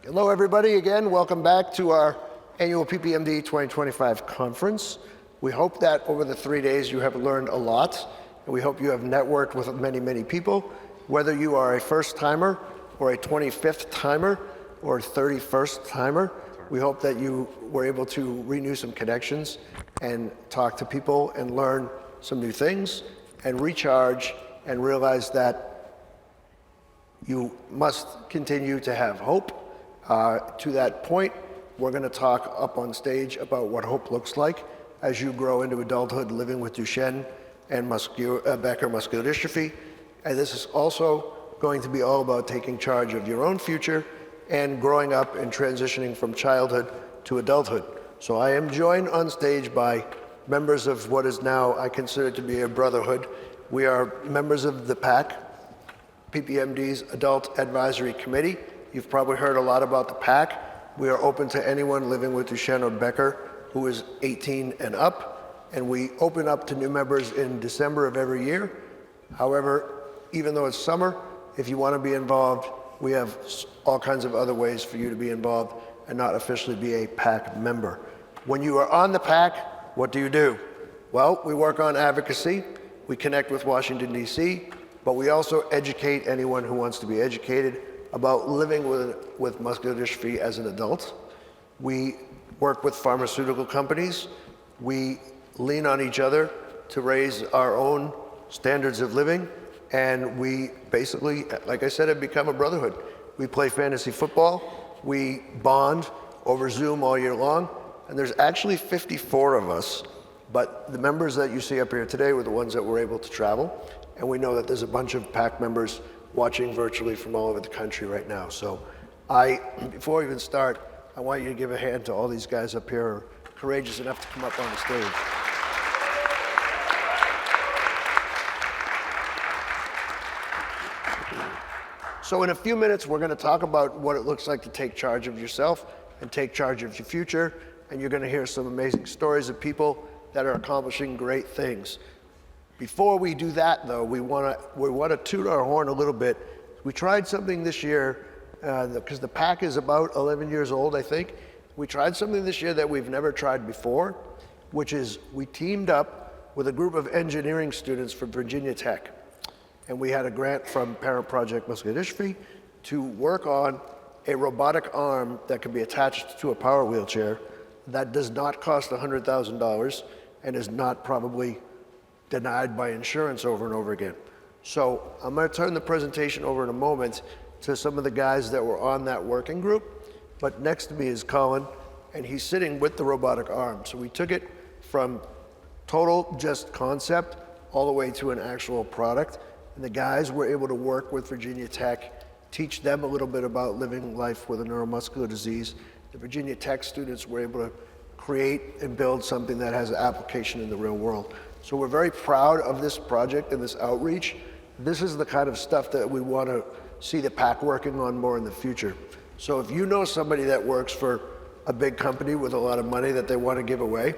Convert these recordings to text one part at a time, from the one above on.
Hello, everybody. Again, welcome back to our annual PPMD 2025 conference. We hope that over the 3 days you have learned a lot, and we hope you have networked with many, many people. Whether you are a first-timer or a 25th timer or a 31st timer, we hope that you were able to renew some connections and talk to people and learn some new things and recharge and realize that you must continue to have hope. To that point, we're going to talk up on stage about what hope looks like as you grow into adulthood living with Duchenne and Becker muscular dystrophy. And this is also going to be all about taking charge of your own future and growing up and transitioning from childhood to adulthood. So I am joined on stage by members of what is now I consider to be a brotherhood. We are members of the PAAC, PPMD's Adult Advisory Committee. You've probably heard a lot about the PAAC. We are open to anyone living with Duchenne or Becker who is 18 and up, and we open up to new members in December of every year. However, even though it's summer, if you want to be involved, we have all kinds of other ways for you to be involved and not officially be a PAAC member. When you are on the PAAC, what do? Well, we work on advocacy, we connect with Washington, D.C., but we also educate anyone who wants to be educated about living with muscular dystrophy as an adult. We work with pharmaceutical companies. We lean on each other to raise our own standards of living. And we basically, like I said, have become a brotherhood. We play fantasy football. We bond over Zoom all year long. And there's actually 54 of us. But the members that you see up here today were the ones that were able to travel. And we know that there's a bunch of PAAC members watching virtually from all over the country right now. So before we even start, I want you to give a hand to all these guys up here who are courageous enough to come up on the stage. So in a few minutes, we're going to talk about what it looks like to take charge of yourself and take charge of your future. And you're going to hear some amazing stories of people that are accomplishing great things. Before we do that, though, we want to toot our horn a little bit. We tried something this year, because the PAAC is about 11 years old, I think. We tried something this year that we've never tried before, which is we teamed up with a group of engineering students from Virginia Tech. And we had a grant from Parent Project Muscular Dystrophy to work on a robotic arm that can be attached to a power wheelchair that does not cost $100,000 and is not probably denied by insurance over and over again. So I'm going to turn the presentation over in a moment to some of the guys that were on that working group. But next to me is Colin, and he's sitting with the robotic arm. So we took it from total just concept all the way to an actual product. And the guys were able to work with Virginia Tech, teach them a little bit about living life with a neuromuscular disease. The Virginia Tech students were able to create and build something that has an application in the real world. So we're very proud of this project and this outreach. This is the kind of stuff that we want to see the PAAC working on more in the future. So if you know somebody that works for a big company with a lot of money that they want to give away,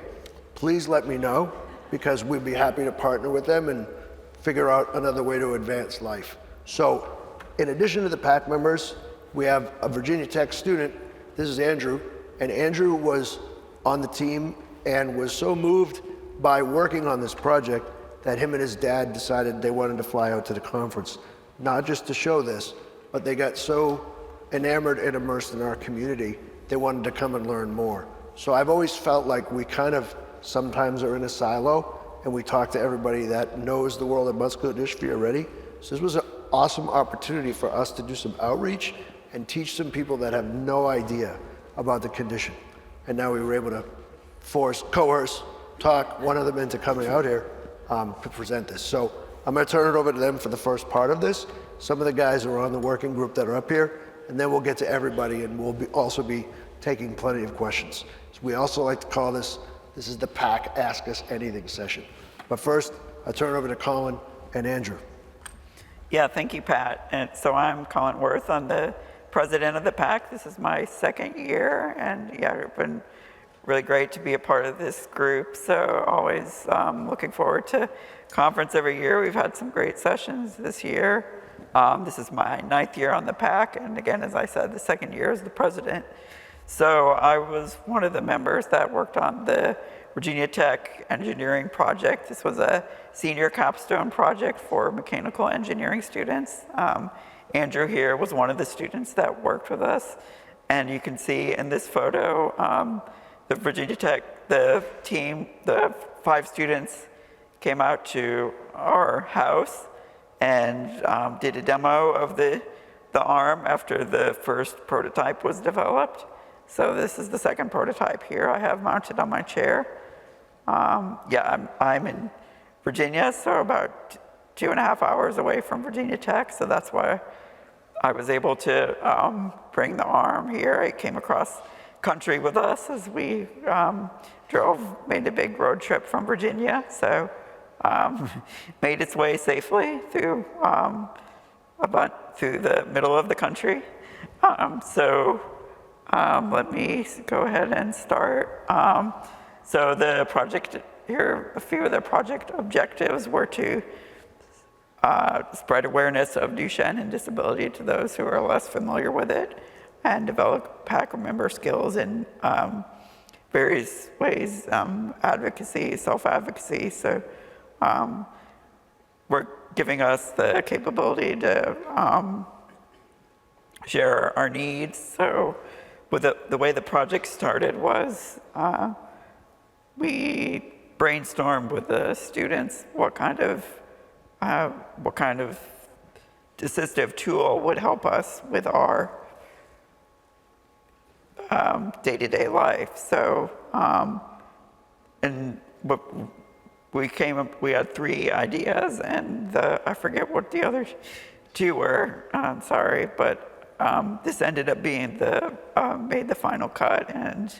please let me know, because we'd be happy to partner with them and figure out another way to advance life. So in addition to the PAAC members, we have a Virginia Tech student. This is Andrew, and Andrew was on the team and was so moved by working on this project that him and his dad decided they wanted to fly out to the conference, not just to show this, but they got so enamored and immersed in our community, they wanted to come and learn more. So I've always felt like we kind of sometimes are in a silo and we talk to everybody that knows the world of muscular dystrophy already. So this was an awesome opportunity for us to do some outreach and teach some people that have no idea about the condition. And now we were able to coerce, talk one of them into coming out here to present this. So I'm going to turn it over to them for the first part of this. Some of the guys are on the working group that are up here, and then we'll get to everybody, and we'll also be taking plenty of questions. So we also like to call this is the PAAC Ask Us Anything session. But first, I turn it over to Colin and Andrew. Yeah, thank you, Pat. And so I'm Colin Worth. I'm the president of the PAAC. This is my second year, and yeah, it's been really great to be a part of this group. So always looking forward to conference every year. We've had some great sessions this year. This is my 9th year on the PAC, and again, as I said, the 2nd year as the president. So I was one of the members that worked on the Virginia Tech engineering project. This was a senior capstone project for mechanical engineering students. Andrew here was one of the students that worked with us. And you can see in this photo, the Virginia Tech, the team, the 5 students came out to our house and did a demo of the arm after the first prototype was developed. So this is the 2nd prototype here I have mounted on my chair. Yeah, I'm in Virginia, so about 2.5 hours away from Virginia Tech, so that's why I was able to bring the arm here. It came across country with us as we made a big road trip from Virginia, so made its way safely through the middle of the country. Let me go ahead and start. So the project here, a few of the project objectives were to spread awareness of Duchenne and disability to those who are less familiar with it, and develop PAC member skills in various ways, advocacy, self-advocacy. So we're giving us the capability to share our needs. So with the way the project started was we brainstormed with the students what kind of assistive tool would help us with our day-to-day life. So, and what we had 3 ideas, and I forget what the other 2 were. I'm sorry, but this ended up being made the final cut, and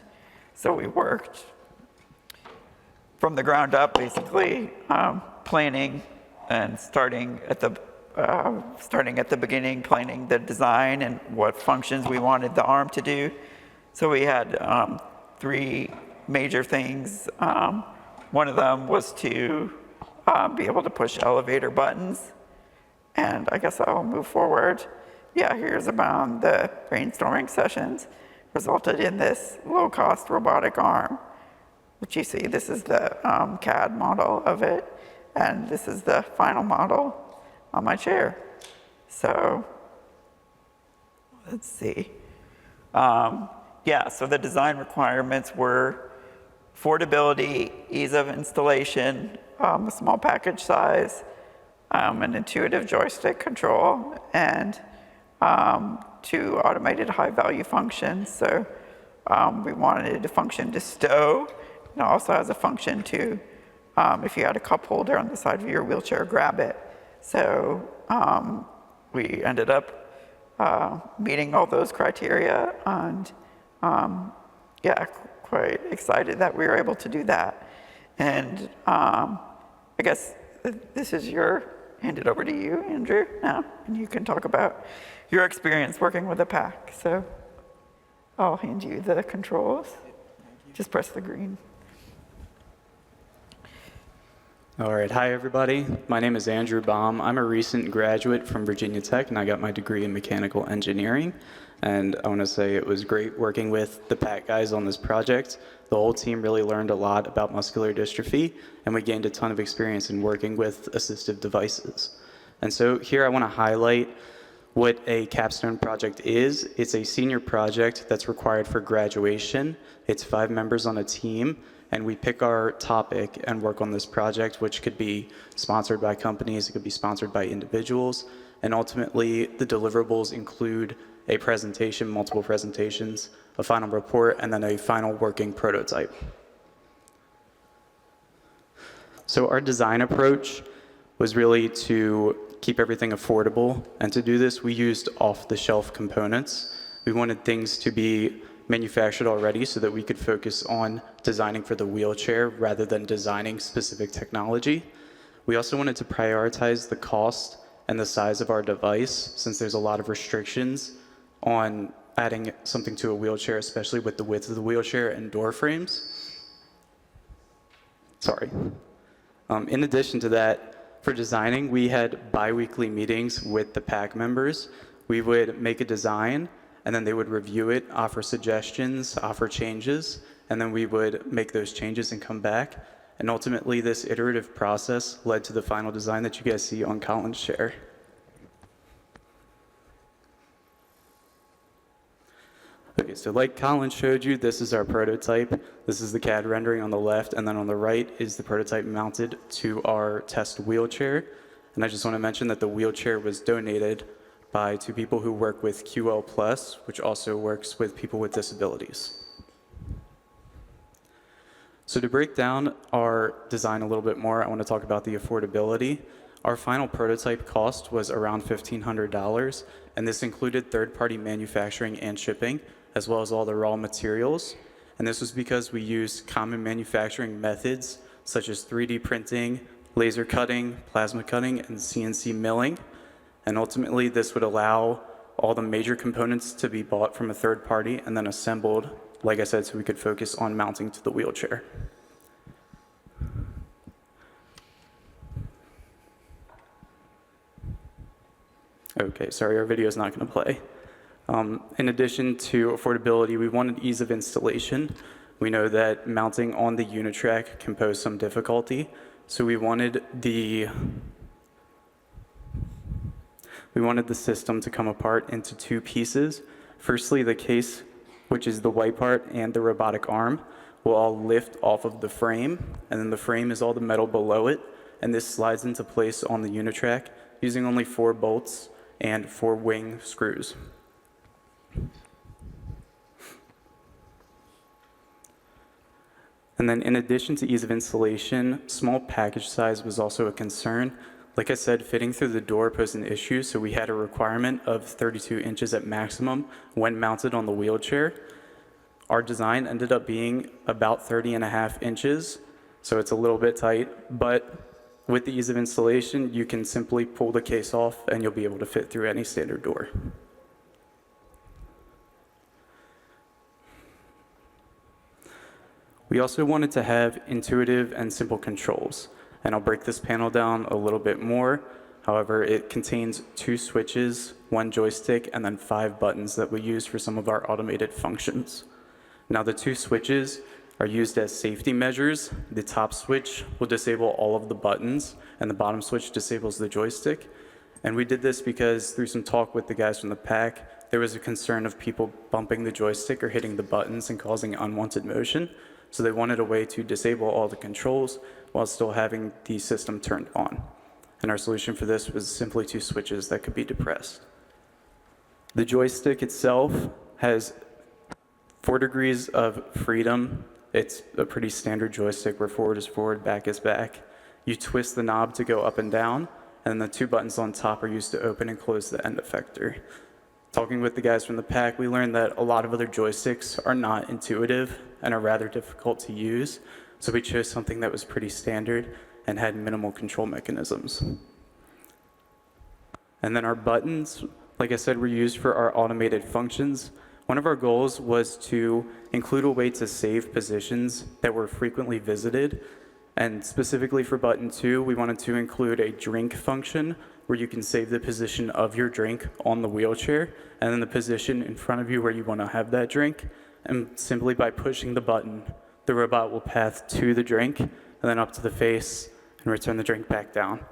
so we worked from the ground up, basically planning and starting at the beginning, planning the design and what functions we wanted the arm to do. So we had 3 major things. One of them was to be able to push elevator buttons. And I guess I'll move forward. Yeah, here's about the brainstorming sessions resulted in this low-cost robotic arm, which you see, this is the CAD model of it, and this is the final model on my chair. So let's see. Yeah, so the design requirements were affordability, ease of installation, a small package size, an intuitive joystick control, and 2 automated high-value functions. So we wanted a function to stow. It also has a function to, if you had a cup holder on the side of your wheelchair, grab it. So we ended up meeting all those criteria, and yeah, quite excited that we were able to do that. And I guess this is hand it over to you, Andrew, now, and you can talk about your experience working with a PAC. So I'll hand you the controls. Just press the green. All right, hi everybody. My name is Andrew Baum. I'm a recent graduate from Virginia Tech, and I got my degree in mechanical engineering. And I want to say it was great working with the PAC guys on this project. The whole team really learned a lot about muscular dystrophy, and we gained a ton of experience in working with assistive devices. And so here I want to highlight what a capstone project is. It's a senior project that's required for graduation. It's 5 members on a team, and we pick our topic and work on this project, which could be sponsored by companies, it could be sponsored by individuals, and ultimately the deliverables include a presentation, multiple presentations, a final report, and then a final working prototype. So our design approach was really to keep everything affordable, and to do this we used off-the-shelf components. We wanted things to be manufactured already so that we could focus on designing for the wheelchair rather than designing specific technology. We also wanted to prioritize the cost and the size of our device, since there's a lot of restrictions on adding something to a wheelchair, especially with the width of the wheelchair and door frames. Sorry. In addition to that, For designing, we had bi-weekly meetings with the PAAC members. We would make a design, and then they would review it, offer suggestions, offer changes, and then we would make those changes and come back. And ultimately, this iterative process led to the final design that you guys see on Colin's chair. Okay, so like Colin showed you, this is our prototype. This is the CAD rendering on the left, and then on the right is the prototype mounted to our test wheelchair. And I just want to mention that the wheelchair was donated by two people who work with QL+, which also works with people with disabilities. So to break down our design a little bit more, I want to talk about the affordability. Our final prototype cost was around $1,500, and this included third-party manufacturing and shipping, as well as all the raw materials. And this was because we used common manufacturing methods, such as 3D printing, laser cutting, plasma cutting, and CNC milling. And ultimately, this would allow all the major components to be bought from a third party and then assembled, like I said, so we could focus on mounting to the wheelchair. Okay, sorry, our video is not going to play. In addition to affordability, we wanted ease of installation. We know that mounting on the Unitrack can pose some difficulty, so we wanted the system to come apart into two pieces. Firstly, the case, which is the white part, and the robotic arm will all lift off of the frame, and then the frame is all the metal below it, and this slides into place on the Unitrack using only 4 bolts and 4 wing screws. And then in addition to ease of installation, small package size was also a concern. Like I said, fitting through the door posed an issue, so we had a requirement of 32 inches at maximum when mounted on the wheelchair. Our design ended up being about 30.5 inches, so it's a little bit tight, but with the ease of installation, you can simply pull the case off and you'll be able to fit through any standard door. We also wanted to have intuitive and simple controls, and I'll break this panel down a little bit more. However, it contains 2 switches, 1 joystick, and then 5 buttons that we use for some of our automated functions. Now, the 2 switches are used as safety measures. The top switch will disable all of the buttons, and the bottom switch disables the joystick. And we did this because through some talk with the guys from the PAAC, there was a concern of people bumping the joystick or hitting the buttons and causing unwanted motion. So they wanted a way to disable all the controls while still having the system turned on. And our solution for this was simply 2 switches that could be depressed. The joystick itself has 4 degrees of freedom. It's a pretty standard joystick where forward is forward, back is back. You twist the knob to go up and down, and the 2 buttons on top are used to open and close the end effector. Talking with the guys from the PAAC, we learned that a lot of other joysticks are not intuitive and are rather difficult to use, so we chose something that was pretty standard and had minimal control mechanisms. And then our buttons, like I said, were used for our automated functions. One of our goals was to include a way to save positions that were frequently visited, and specifically for button 2, we wanted to include a drink function where you can save the position of your drink on the wheelchair, and then the position in front of you where you want to have that drink. And simply by pushing the button, the robot will path to the drink, and then up to the face, and return the drink back down.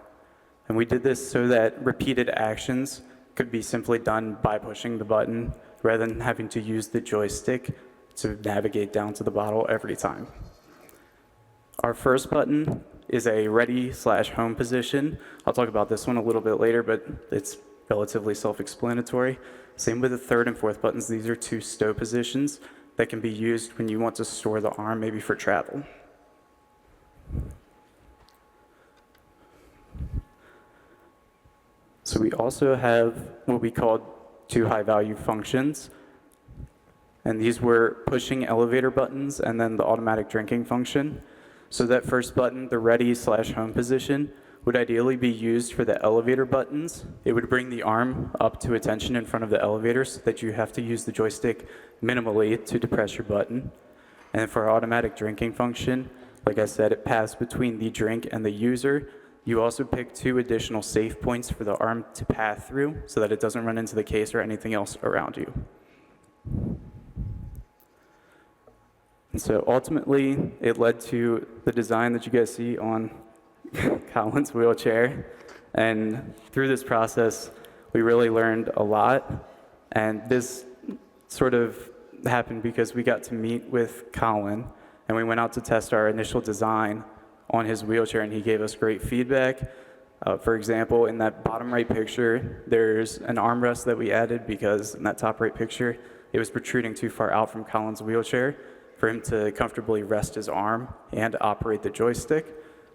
And we did this so that repeated actions could be simply done by pushing the button, rather than having to use the joystick to navigate down to the bottle every time. Our first button is a ready/home position. I'll talk about this one a little bit later, but it's relatively self-explanatory. Same with the 3rd and 4th buttons. These are 2 stow positions that can be used when you want to store the arm, maybe for travel. So we also have what we called 2 high-value functions. And these were pushing elevator buttons and then the automatic drinking function. So that first button, the ready/home position, would ideally be used for the elevator buttons. It would bring the arm up to attention in front of the elevator so that you have to use the joystick minimally to depress your button. And for our automatic drinking function, like I said, it passed between the drink and the user. You also pick 2 additional safe points for the arm to pass through so that it doesn't run into the case or anything else around you. And so ultimately, it led to the design that you guys see on Colin's wheelchair. And through this process, we really learned a lot. And this sort of happened because we got to meet with Colin, and we went out to test our initial design on his wheelchair, and he gave us great feedback. For example, in that bottom right picture, there's an armrest that we added because in that top right picture, it was protruding too far out from Colin's wheelchair for him to comfortably rest his arm and operate the joystick.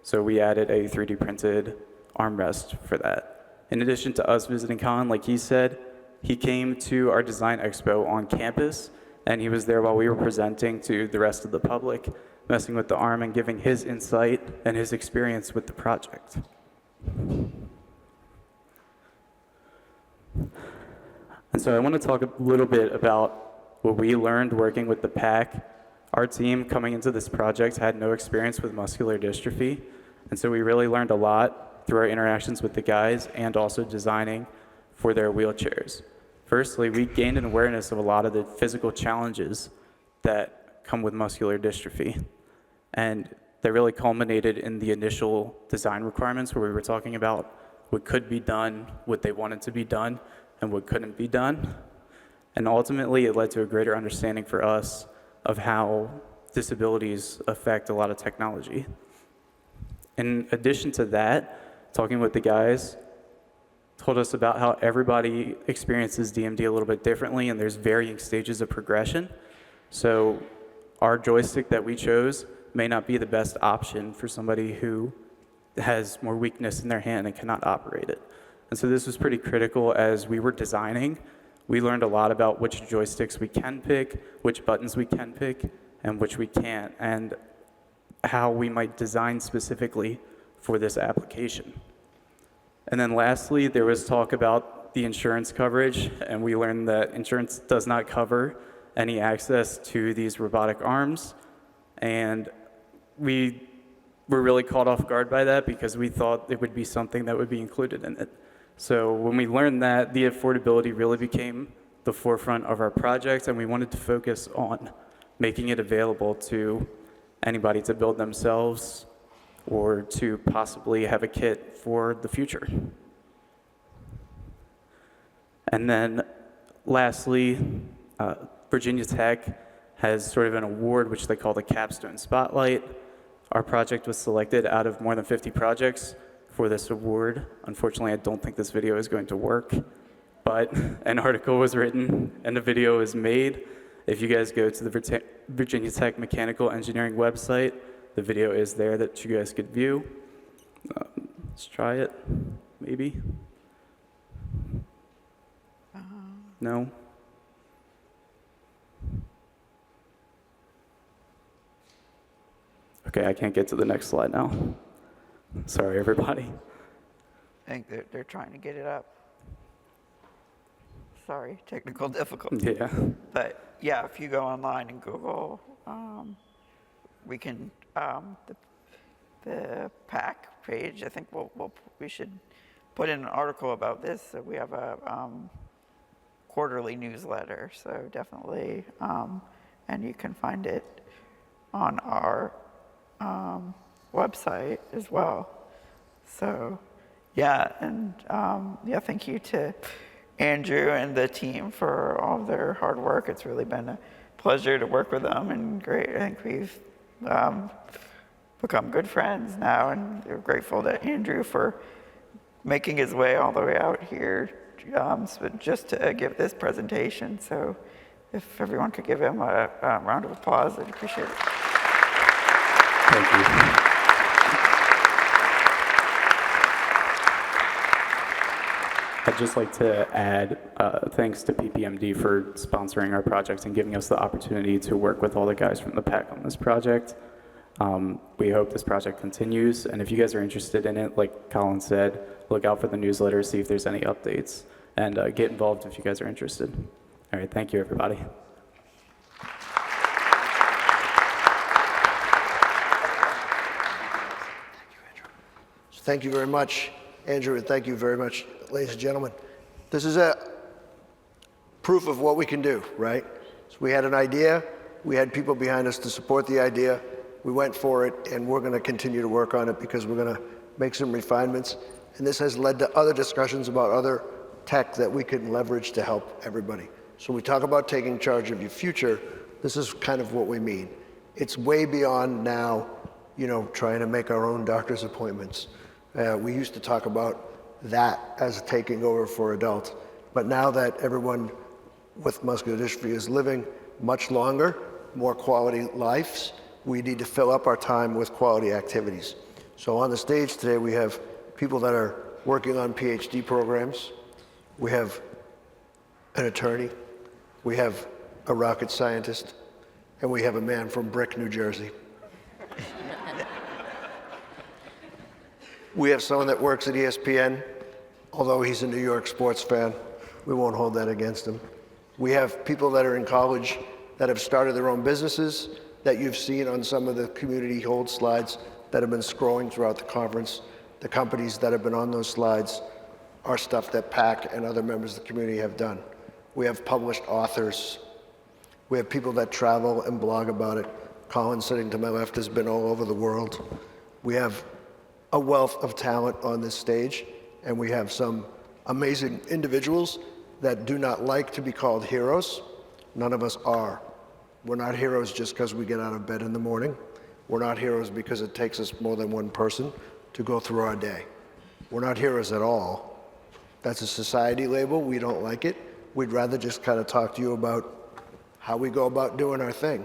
So we added a 3D printed armrest for that. In addition to us visiting Colin, like he said, he came to our design expo on campus, and he was there while we were presenting to the rest of the public, messing with the arm and giving his insight and his experience with the project. And so I want to talk a little bit about what we learned working with the PAAC. Our team coming into this project had no experience with muscular dystrophy, and so we really learned a lot through our interactions with the guys and also designing for their wheelchairs. Firstly, we gained an awareness of a lot of the physical challenges that come with muscular dystrophy. And that really culminated in the initial design requirements where we were talking about what could be done, what they wanted to be done, and what couldn't be done. And ultimately, it led to a greater understanding for us of how disabilities affect a lot of technology. In addition to that, talking with the guys told us about how everybody experiences DMD a little bit differently, and there's varying stages of progression. So our joystick that we chose may not be the best option for somebody who has more weakness in their hand and cannot operate it. And so this was pretty critical as we were designing. We learned a lot about which joysticks we can pick, which buttons we can pick, and which we can't, and how we might design specifically for this application. And then lastly, there was talk about the insurance coverage, and we learned that insurance does not cover any access to these robotic arms. And we were really caught off guard by that because we thought it would be something that would be included in it. So when we learned that, the affordability really became the forefront of our project, and we wanted to focus on making it available to anybody to build themselves or to possibly have a kit for the future. And then lastly, Virginia Tech has sort of an award which they call the Capstone Spotlight. Our project was selected out of more than 50 projects for this award. Unfortunately, I don't think this video is going to work, but an article was written and a video is made. If you guys go to the Virginia Tech Mechanical Engineering website, the video is there that you guys could view. Let's try it, maybe. No? Okay, I can't get to the next slide now. Sorry, everybody. I think they're trying to get it up. Sorry, technical difficulty. Yeah. But yeah, if you go online and Google, we can, the PAAC page, I think we should put in an article about this. So we have a quarterly newsletter, so definitely, and you can find it on our website as well. So yeah, and yeah, thank you to Andrew and the team for all of their hard work. It's really been a pleasure to work with them, and great. I think we've become good friends now, and we're grateful to Andrew for making his way all the way out here just to give this presentation. So if everyone could give him a round of applause, I'd appreciate it. Thank you. I'd just like to add thanks to PPMD for sponsoring our project and giving us the opportunity to work with all the guys from the PAAC on this project. We hope this project continues, and if you guys are interested in it, like Colin said, look out for the newsletter, see if there's any updates, and get involved if you guys are interested. All right, thank you, everybody. So Thank you very much, Andrew, and thank you very much, ladies and gentlemen. This is a proof of what we can do, right? So we had an idea, we had people behind us to support the idea, we went for it, and we're going to continue to work on it because we're going to make some refinements. And this has led to other discussions about other tech that we can leverage to help everybody. So we talk about taking charge of your future. This is kind of what we mean. It's way beyond now, you know, trying to make our own doctor's appointments. We used to talk about that as taking over for adults. But now that everyone with muscular dystrophy is living much longer, more quality lives, we need to fill up our time with quality activities. So on the stage today, we have people that are working on PhD programs. We have an attorney. We have a rocket scientist. And we have a man from Brick, New Jersey. We have someone that works at ESPN, although he's a New York sports fan. We won't hold that against him. We have people that are in college that have started their own businesses that you've seen on some of the community hold slides that have been scrolling throughout the conference. The companies that have been on those slides are stuff that PAAC and other members of the community have done. We have published authors. We have people that travel and blog about it. Colin, sitting to my left, has been all over the world. We have a wealth of talent on this stage, and we have some amazing individuals that do not like to be called heroes. None of us are. We're not heroes just because we get out of bed in the morning. We're not heroes because it takes us more than one person to go through our day. We're not heroes at all. That's a society label. We don't like it. We'd rather just kind of talk to you about how we go about doing our thing.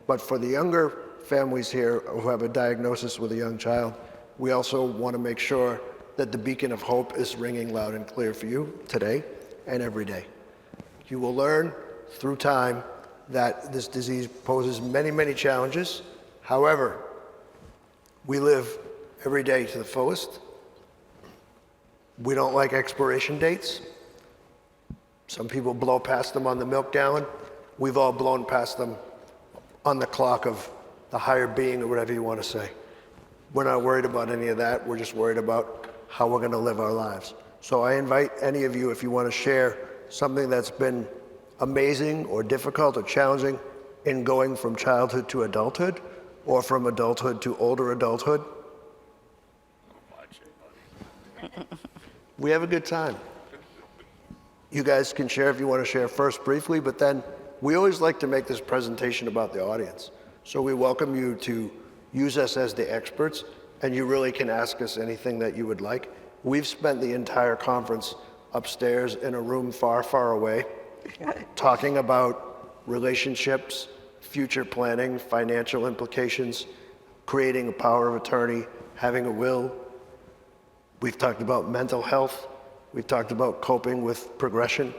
But for the younger families here who have a diagnosis with a young child, we also want to make sure that the beacon of hope is ringing loud and clear for you today and every day. You will learn through time that this disease poses many, many challenges. However, we live every day to the fullest. We don't like expiration dates. Some people blow past them on the milk gallon. We've all blown past them on the clock of the higher being or whatever you want to say. We're not worried about any of that. We're just worried about how we're going to live our lives. So I invite any of you, if you want to share something that's been amazing or difficult or challenging in going from childhood to adulthood or from adulthood to older adulthood. We have a good time. You guys can share if you want to share first briefly, but then we always like to make this presentation about the audience. So we welcome you to use us as the experts, and you really can ask us anything that you would like. We've spent the entire conference upstairs in a room far, far away, talking about relationships, future planning, financial implications, creating a power of attorney, having a will. We've talked about mental health. We've talked about coping with progression.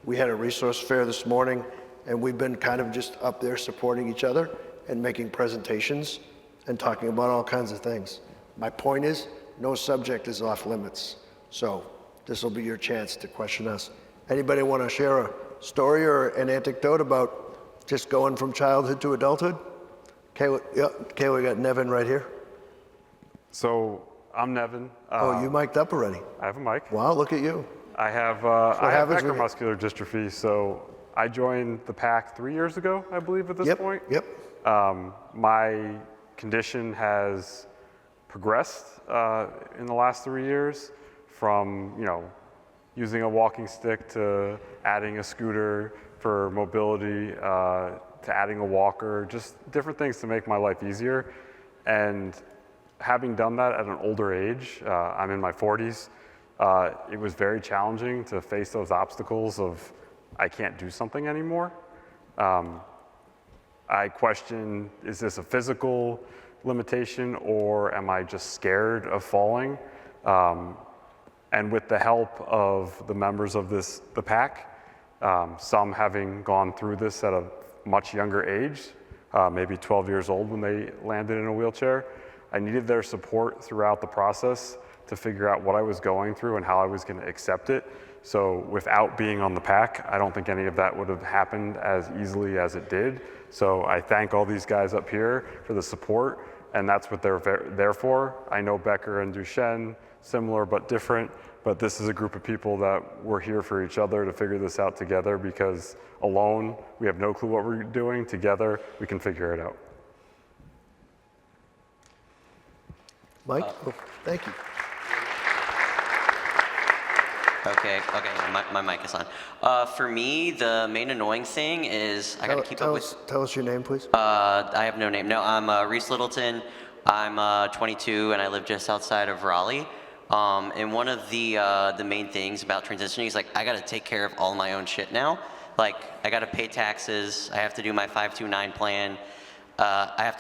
We had a resource fair this morning, and we've been kind of just up there supporting each other and making presentations and talking about all kinds of things. My point is, no subject is off limits. So this will be your chance to question us. Anybody want to share a story or an anecdote about just going from childhood to adulthood? Kayla, yeah, Kayla, we got Nevin right here. So I'm Nevin. Oh, you mic'd up already. I have a mic. Wow, look at you. I have Becker muscular dystrophy, so I joined the PAAC 3 years ago, I believe, at this point. Yep. My condition has progressed in the last 3 years from, using a walking stick to adding a scooter for mobility to adding a walker, just different things to make my life easier. And having done that at an older age, I'm in my 40s, it was very challenging to face those obstacles of I can't do something anymore. I question, is this a physical limitation or am I just scared of falling? And with the help of the members of the PAAC, some having gone through this at a much younger age, maybe 12 years old when they landed in a wheelchair, I needed their support throughout the process to figure out what I was going through and how I was going to accept it. So without being on the PAAC, I don't think any of that would have happened as easily as it did. So I thank all these guys up here for the support, and that's what they're there for. I know Becker and Duchenne, similar but different, but this is a group of people that we're here for each other to figure this out together, because alone, we have no clue what we're doing. Together, we can figure it out. Mike? Oh, thank you. Okay, my mic is on. For me, the main annoying thing is I gotta keep up with. Tell us your name, please. I have no name. No, I'm Reese Littleton. I'm 22 and I live just outside of Raleigh. And one of the main things about transitioning is like I gotta take care of all my own shit now. Like I gotta pay taxes. I have to do my 529 plan. I have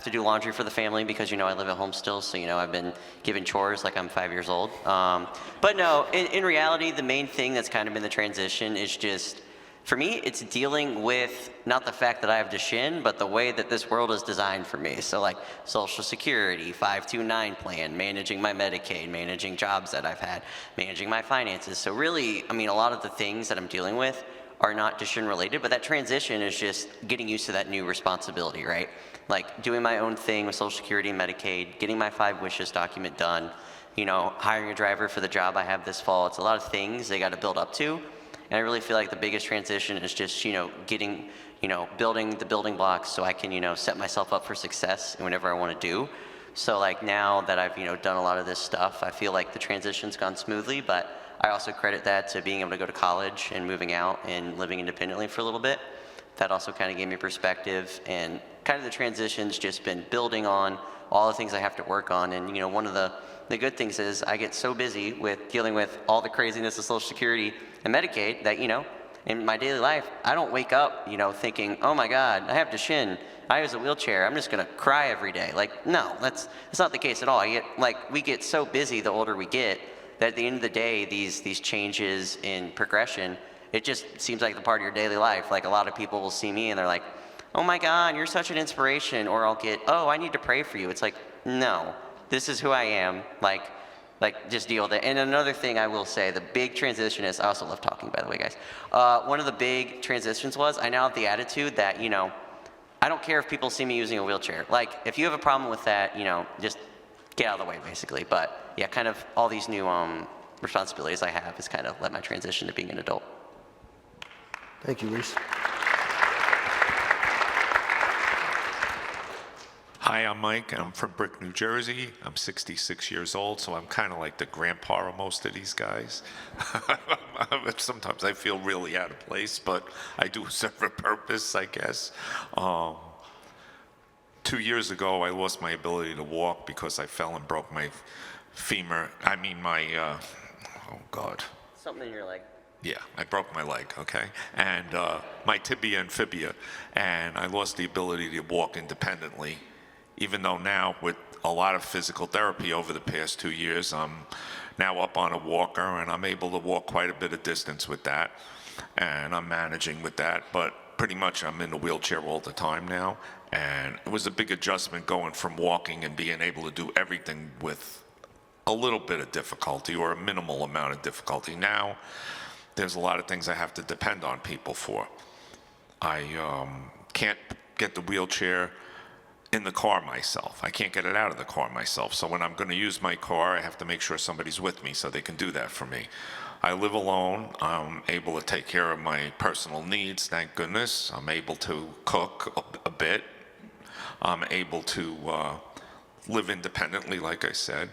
to do laundry for the family because, you know, I live at home still, so, you know, I've been given chores like I'm 5 years old. But no, in reality, the main thing that's kind of been the transition is just, for me, it's dealing with not the fact that I have Duchenne, but the way that this world is designed for me. So like Social Security, 529 plan, managing my Medicaid, managing jobs that I've had, managing my finances. So really, I mean, a lot of the things that I'm dealing with are not Duchenne related, but that transition is just getting used to that new responsibility, right? Like doing my own thing with Social Security and Medicaid, getting my 5 wishes document done, you know, hiring a driver for the job I have this fall. It's a lot of things they got to build up to. And I really feel like the biggest transition is just, you know, getting, you know, building the building blocks so I can, you know, set myself up for success in whatever I want to do. So like now that I've, you know, done a lot of this stuff, I feel like the transition's gone smoothly, but I also credit that to being able to go to college and moving out and living independently for a little bit. That also kind of gave me perspective, and kind of the transition's just been building on all the things I have to work on. And you know, one of the good things is I get so busy with dealing with all the craziness of Social Security and Medicaid that, you know, in my daily life, I don't wake up, you know, thinking, oh my God, I have Duchenne, I use a wheelchair, I'm just gonna cry every day. Like, no, that's not the case at all. We get so busy the older we get that at the end of the day, these changes in progression, it just seems like the part of your daily life. Like a lot of people will see me and they're like, oh my God, you're such an inspiration. Or I'll get, oh, I need to pray for you. It's like, no, this is who I am. Like just deal with it. And another thing I will say, the big transition is, I also love talking, by the way, guys. One of the big transitions was I now have the attitude that, you know, I don't care if people see me using a wheelchair. Like if you have a problem with that, you know, just get out of the way basically. But yeah, kind of all these new responsibilities I have has kind of led my transition to being an adult. Thank you, Reese. Hi, I'm Mike. I'm from Brick, New Jersey. I'm 66 years old, so I'm kind of like the grandpa of most of these guys. Sometimes I feel really out of place, but I do serve a purpose, I guess. 2 years ago, I lost my ability to walk because I fell and broke my femur. I mean, oh God. Something in your leg. Yeah, I broke my leg, okay? And my tibia and fibia, and I lost the ability to walk independently, even though now with a lot of physical therapy over the past 2 years, I'm now up on a walker and I'm able to walk quite a bit of distance with that, and I'm managing with that, but pretty much I'm in a wheelchair all the time now, and it was a big adjustment going from walking and being able to do everything with a little bit of difficulty or a minimal amount of difficulty. Now, there's a lot of things I have to depend on people for. I can't get the wheelchair in the car myself. I can't get it out of the car myself. So when I'm going to use my car, I have to make sure somebody's with me so they can do that for me. I live alone. I'm able to take care of my personal needs, thank goodness. I'm able to cook a bit. I'm able to live independently, like I said.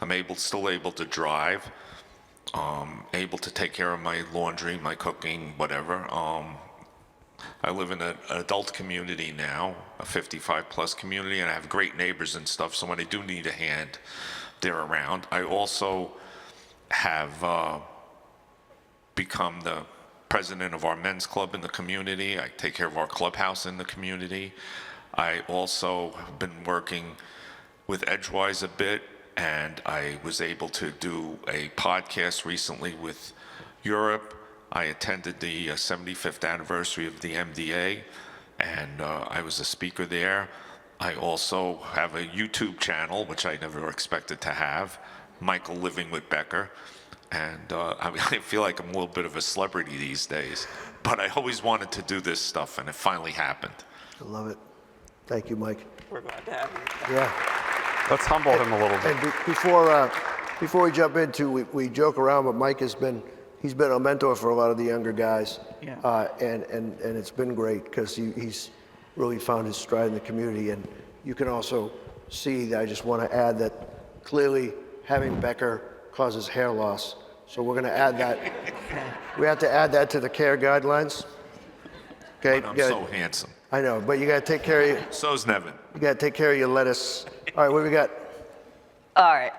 I'm still able to drive. Able to take care of my laundry, my cooking, whatever. I live in an adult community now, a 55-plus community, and I have great neighbors and stuff, so when I do need a hand, they're around. I also have become the president of our men's club in the community. I take care of our clubhouse in the community. I also have been working with Edgewise a bit, and I was able to do a podcast recently with Europe. I attended the 75th anniversary of the MDA, and I was a speaker there. I also have a YouTube channel, which I never expected to have, Michael Living with Becker. And I feel like I'm a little bit of a celebrity these days, but I always wanted to do this stuff, and it finally happened. I love it. Thank you, Mike. We're glad to have you. Yeah. Let's humble him a little bit. And before we jump into, we joke around, but Mike he's been a mentor for a lot of the younger guys. Yeah. And it's been great because he's really found his stride in the community. And you can also see that I just want to add that clearly having Becker causes hair loss. So we're going to add that. We have to add that to the care guidelines. Okay. But I'm so handsome. I know, but you got to take care of So's Nevin. you got to take care of your lettuce. All right, what do we got? All right.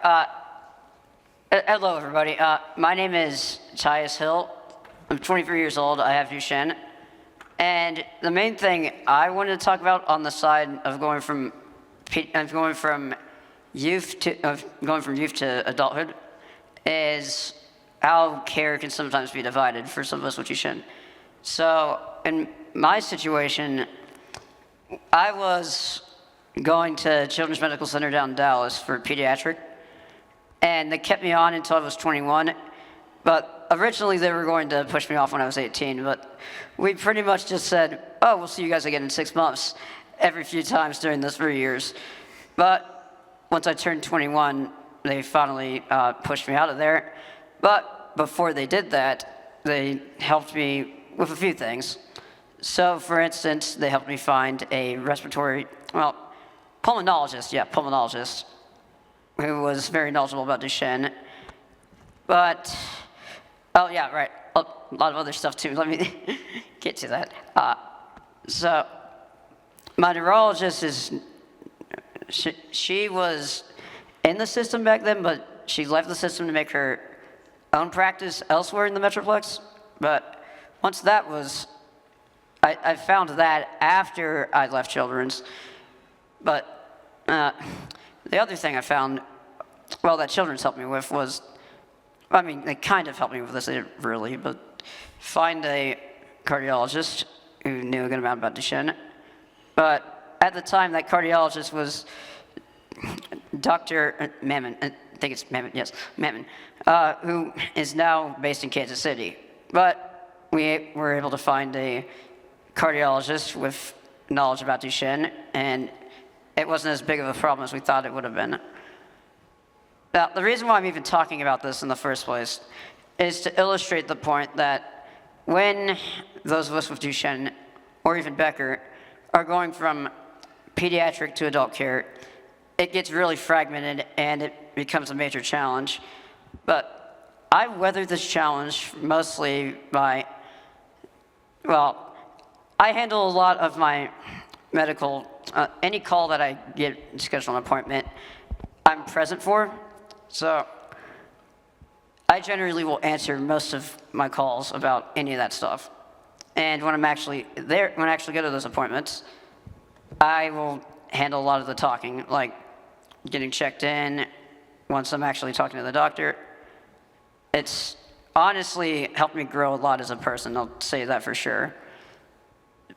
Hello, everybody. My name is Tyus Hill. I'm 23 years old. I have Duchenne. And the main thing I wanted to talk about on the side of going from youth to adulthood is how care can sometimes be divided for some of us with Duchenne. So in my situation, I was going to Children's Medical Center down in Dallas for pediatric, and they kept me on until I was 21. But originally they were going to push me off when I was 18, but we pretty much just said, oh, we'll see you guys again in 6 months every few times during those 3 years. But once I turned 21, they finally pushed me out of there. But before they did that, they helped me with a few things. So for instance, they helped me find a pulmonologist, who was very knowledgeable about Duchenne. But, oh yeah, right, a lot of other stuff too. Let me get to that. So my neurologist she was in the system back then, but she left the system to make her own practice elsewhere in the Metroplex. But once that was, I found that after I left Children's. But the other thing I found, well, that Children's helped me with was, I mean, they kind of helped me with this, they didn't really, but find a cardiologist who knew a good amount about Duchenne. But at the time, that cardiologist was Dr. Mammon, I think it's Mammon, yes, Mammon, who is now based in Kansas City. But we were able to find a cardiologist with knowledge about Duchenne, and it wasn't as big of a problem as we thought it would have been. Now, the reason why I'm even talking about this in the first place is to illustrate the point that when those of us with Duchenne, or even Becker, are going from pediatric to adult care, it gets really fragmented and it becomes a major challenge. But I weathered this challenge mostly by, well, I handle a lot of my medical, any call that I get to schedule an appointment, I'm present for. So I generally will answer most of my calls about any of that stuff. And when I'm actually there, when I actually go to those appointments, I will handle a lot of the talking, like getting checked in once I'm actually talking to the doctor. It's honestly helped me grow a lot as a person, I'll say that for sure.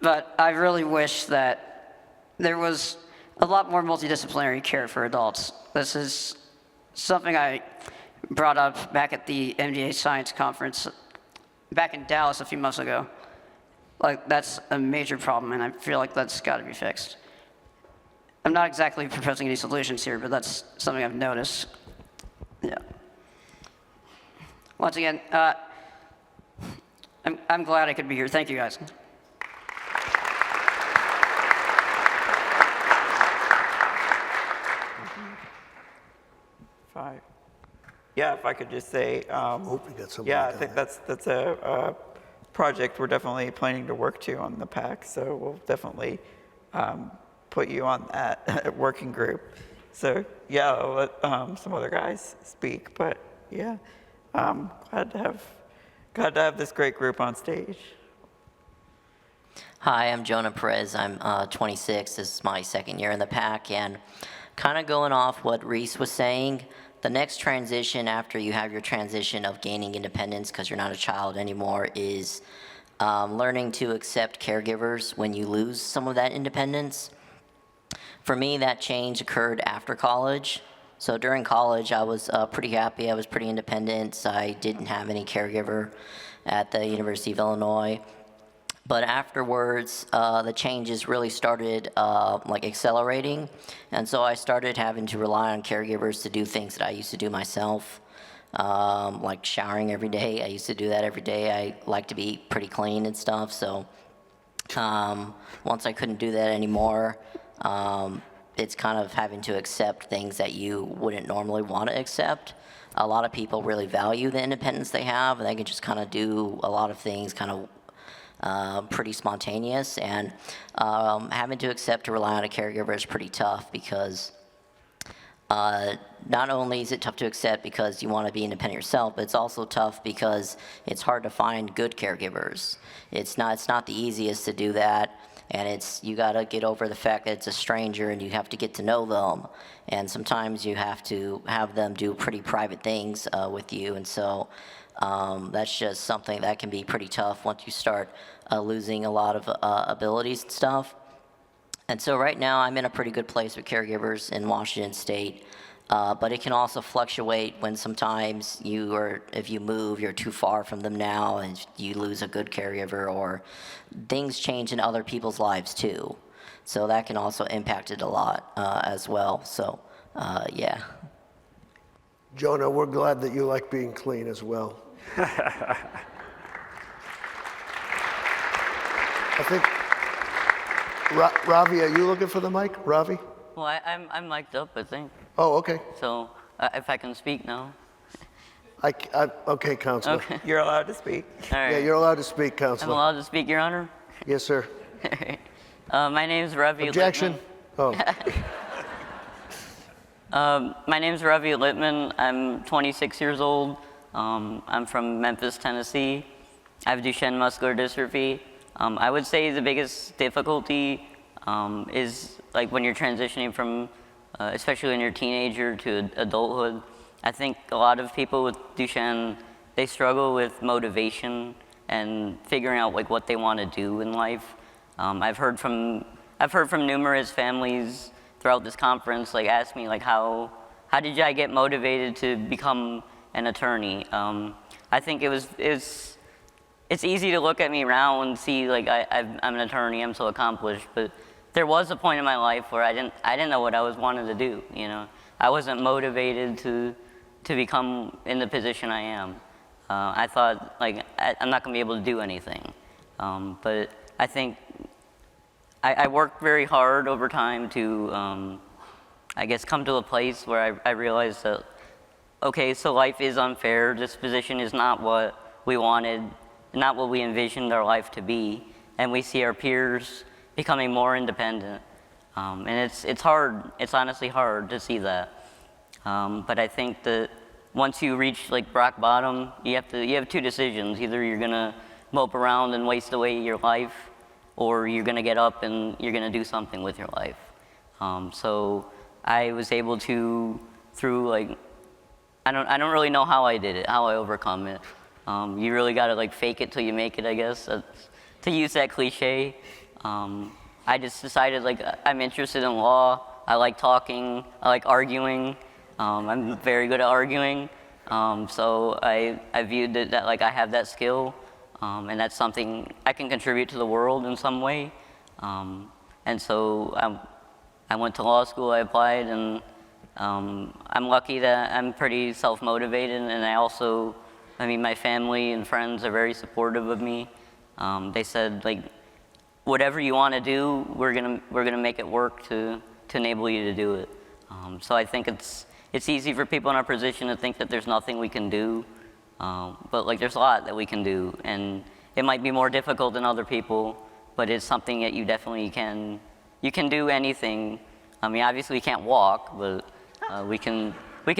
But I really wish that there was a lot more multidisciplinary care for adults. This is something I brought up back at the MDA Science Conference back in Dallas a few months ago. Like, that's a major problem, and I feel like that's got to be fixed. I'm not exactly proposing any solutions here, but that's something I've noticed. Yeah. Once again, I'm glad I could be here. Thank you, guys. Five. Yeah, if I could just say, Hope we got somebody yeah, I down think there. that's a project we're definitely planning to work to on the PAAC, so we'll definitely put you on that working group. So yeah, I'll let some other guys speak, but yeah, glad to have this great group on stage. Hi, I'm Jonah Perez. I'm 26. This is my second year in the PAAC, and kind of going off what Reese was saying, the next transition after you have your transition of gaining independence because you're not a child anymore is learning to accept caregivers when you lose some of that independence. For me, that change occurred after college. So during college, I was pretty happy. I was pretty independent. I didn't have any caregiver at the University of Illinois. But afterwards, the changes really started like accelerating, and so I started having to rely on caregivers to do things that I used to do myself, like showering every day. I used to do that every day. I like to be pretty clean and stuff, so once I couldn't do that anymore, it's kind of having to accept things that you wouldn't normally want to accept. A lot of people really value the independence they have, and they can just kind of do a lot of things kind of pretty spontaneous, and having to accept to rely on a caregiver is pretty tough because not only is it tough to accept because you want to be independent yourself, but it's also tough because it's hard to find good caregivers. It's not the easiest to do that, and you got to get over the fact that it's a stranger and you have to get to know them, and sometimes you have to have them do pretty private things with you, and so that's just something that can be pretty tough once you start losing a lot of abilities and stuff. And so right now I'm in a pretty good place with caregivers in Washington State, but it can also fluctuate when sometimes if you move, you're too far from them now and you lose a good caregiver, or things change in other people's lives too. So that can also impact it a lot as well, so yeah. Jonah, we're glad that you like being clean as well. I think, Ravi, are you looking for the mic? Ravi? Well, I'm mic'd up, I think. Oh, okay. So if I can speak now. Okay, Counselor. Okay. You're allowed to speak. All right. Yeah, you're allowed to speak, I'm Counselor. allowed to speak, Your Honor? Yes, sir. My name's Ravi Objection? Littman. Oh. My name's Ravi Littman. I'm 26 years old. I'm from Memphis, Tennessee. I have Duchenne muscular dystrophy. I would say the biggest difficulty is like when you're transitioning from, especially when you're a teenager to adulthood. I think a lot of people with Duchenne, they struggle with motivation and figuring out like what they want to do in life. I've heard from numerous families throughout this conference like ask me like how did I get motivated to become an attorney? I think it's easy to look at me now and see like I'm an attorney, I'm so accomplished, but there was a point in my life where I didn't know what I was wanting to do. You know, I wasn't motivated to become in the position I am. I thought like I'm not gonna be able to do anything, but I think I worked very hard over time to I guess come to a place where I realized that okay, so life is unfair. This position is not what we wanted, not what we envisioned our life to be, and we see our peers becoming more independent. And it's hard, it's honestly hard to see that. But I think that once you reach like rock bottom, you have two decisions. Either you're gonna mope around and waste away your life, or you're gonna get up and you're gonna do something with your life. So I was able to, through like, I don't really know how I did it, how I overcome it. You really gotta like fake it till you make it, I guess. To use that cliche. I just decided like I'm interested in law. I like talking. I like arguing. I'm very good at arguing. So I viewed it that like I have that skill, and that's something I can contribute to the world in some way. And so I went to law school. I applied, and I'm lucky that I'm pretty self-motivated, and I mean, my family and friends are very supportive of me. They said, like, whatever you want to do, we're gonna make it work to enable you to do it. So I think it's easy for people in our position to think that there's nothing we can do, but like there's a lot that we can do, and it might be more difficult than other people, but it's something that you definitely can. You can do anything. I mean, obviously we can't walk, but we can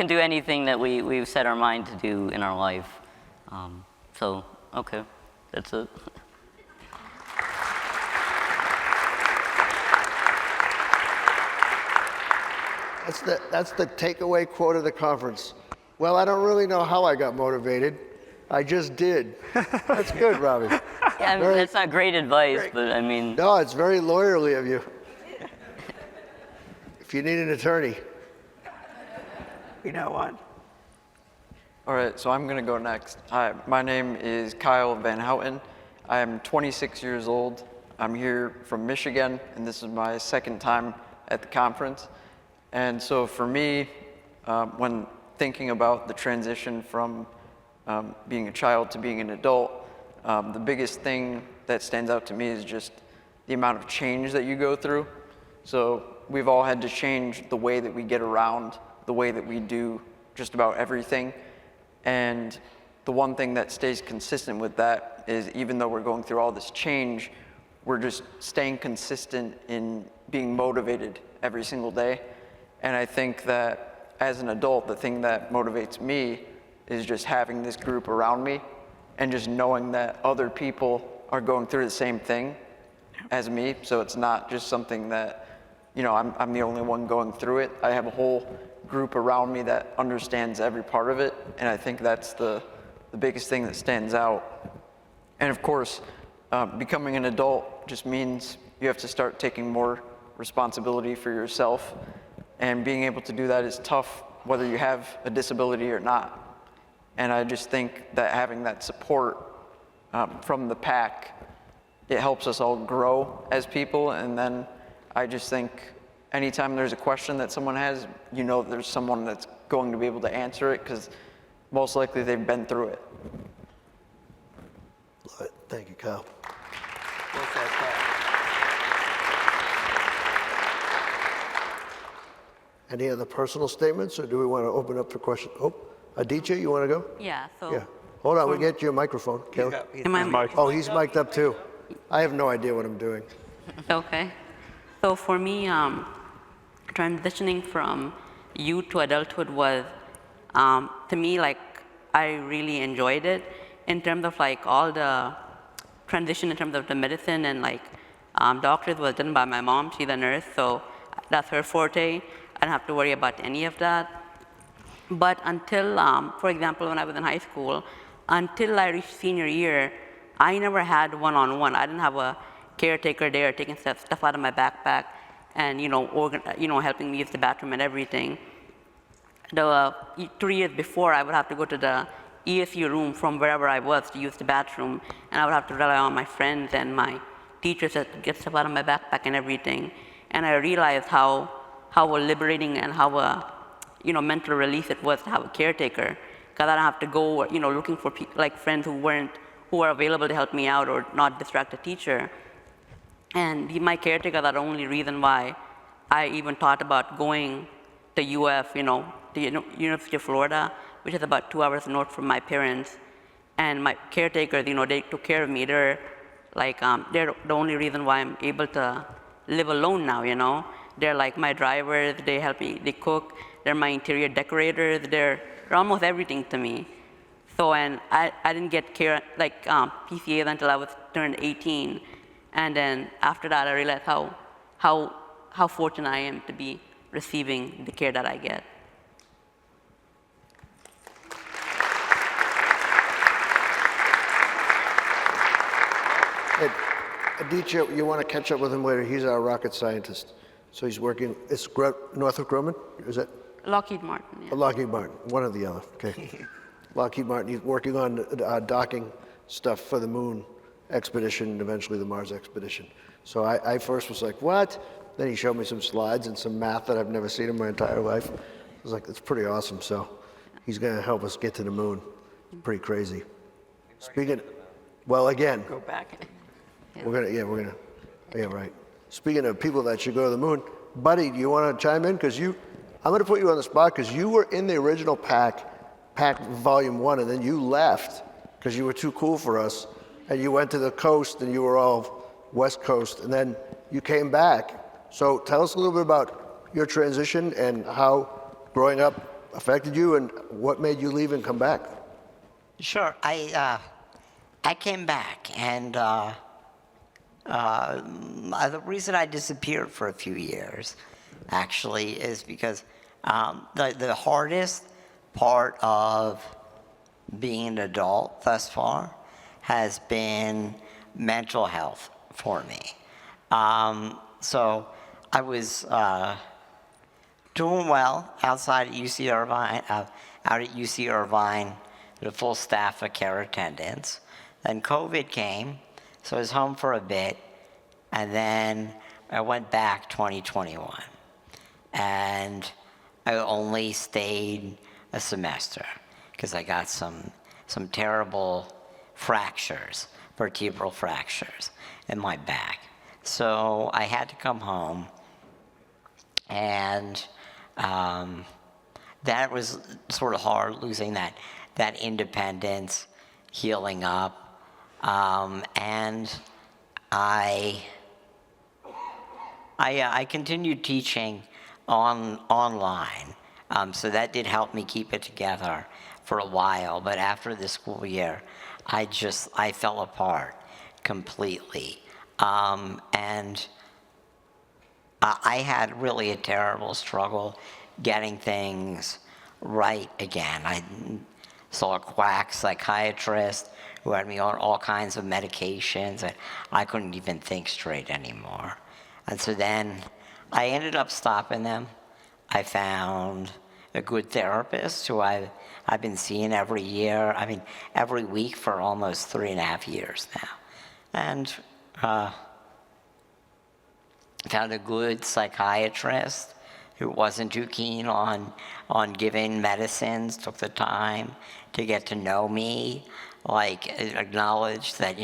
do anything that we've set our mind to do in our life. So, okay, that's it. That's the takeaway quote of the conference. Well, I don't really know how I got motivated. I just did. That's good, Robbie. Yeah, I mean, that's not great advice, but I mean. No, it's very lawyerly of you. If you need an attorney. We know one. All right, so I'm going to go next. Hi, my name is Kyle Van Houten. I am 26 years old. I'm here from Michigan, and this is my second time at the conference. And so for me, when thinking about the transition from being a child to being an adult, the biggest thing that stands out to me is just the amount of change that you go through. So we've all had to change the way that we get around, the way that we do just about everything. And the one thing that stays consistent with that is, even though we're going through all this change, we're just staying consistent in being motivated every single day. And I think that as an adult, the thing that motivates me is just having this group around me and just knowing that other people are going through the same thing as me. So it's not just something that, you know, I'm the only one going through it. I have a whole group around me that understands every part of it. And I think that's the biggest thing that stands out. And of course, becoming an adult just means you have to start taking more responsibility for yourself. And being able to do that is tough, whether you have a disability or not. And I just think that having that support from the PAAC, it helps us all grow as people. And then I just think anytime there's a question that someone has, you know there's someone that's going to be able to answer it, because most likely they've been through it. Love it. Thank you, Kyle. Any other personal statements, or do we want to open up for questions? Oh, Aditya, you want to go? Yeah, so. Yeah. Hold on, we get you a microphone. Kelly. Am I Oh, he's mic'd up too. I have no idea what I'm doing. okay? So for me, transitioning from youth to adulthood was, to me, like, I really enjoyed it in terms of like all the transition in terms of the medicine and like doctors was done by my mom. She's a nurse, so that's her forte. I don't have to worry about any of that. But until, for example, when I was in high school, until I reached senior year, I never had one-on-one. I didn't have a caretaker there taking stuff out of my backpack and, helping me use the bathroom and everything. The 3 years before, I would have to go to the ESU room from wherever I was to use the bathroom, and I would have to rely on my friends and my teachers to get stuff out of my backpack and everything. And I realized how liberating and how mental relief it was to have a caretaker, because I don't have to go, looking for friends who are available to help me out or not distract the teacher. And my caretakers are the only reason why I even thought about going to UF, the University of Florida, which is about 2 hours north from my parents. And my caretakers, they took care of me. They're the only reason why I'm able to live alone now, They're like my drivers, they help me, they cook, they're my interior decorators, they're almost everything to me. So, and I didn't get care, PCAs until I was turned 18. And then after that, I realized how fortunate I am to be receiving the care that I get. Hey, Aditya, you want to catch up with him later? He's our rocket scientist. So he's working, it's Northrop Grumman, is it? Lockheed Martin, yeah. Lockheed Martin, one or the other, okay. Lockheed Martin, he's working on docking stuff for the moon expedition and eventually the Mars expedition. So I first was like, what? Then he showed me some slides and some math that I've never seen in my entire life. I was like, that's pretty awesome. So he's gonna help us get to the moon. Pretty crazy. Speaking, well, again. Go back. Yeah, right. Speaking of people that should go to the moon, Buddy, do you want to chime in? Because I'm going to put you on the spot because you were in the original PAAC Volume 1, and then you left because you were too cool for us, and you went to the coast, and you were all West Coast, and then you came back. So tell us a little bit about your transition and how growing up affected you, and what made you leave and come back. Sure. I came back, and the reason I disappeared for a few years, actually, is because the hardest part of being an adult thus far has been mental health for me. So I was doing well outside at UC Irvine, out at UC Irvine, with a full staff of care attendants. Then COVID came, So I was home for a bit, and then I went back 2021. And I only stayed a semester because I got some terrible fractures, vertebral fractures in my back. So I had to come home, and that was sort of hard, losing that independence, healing up, and I continued teaching online, so that did help me keep it together for a while. But after the school year, I fell apart completely, and I had really a terrible struggle getting things right again. I saw a quack psychiatrist who had me on all kinds of medications, and I couldn't even think straight anymore. And so then I ended up stopping them. I found a good therapist who I've been seeing every week for almost 3.5 years now. And found a good psychiatrist who wasn't too keen on giving medicines, took the time to get to know me, acknowledged that,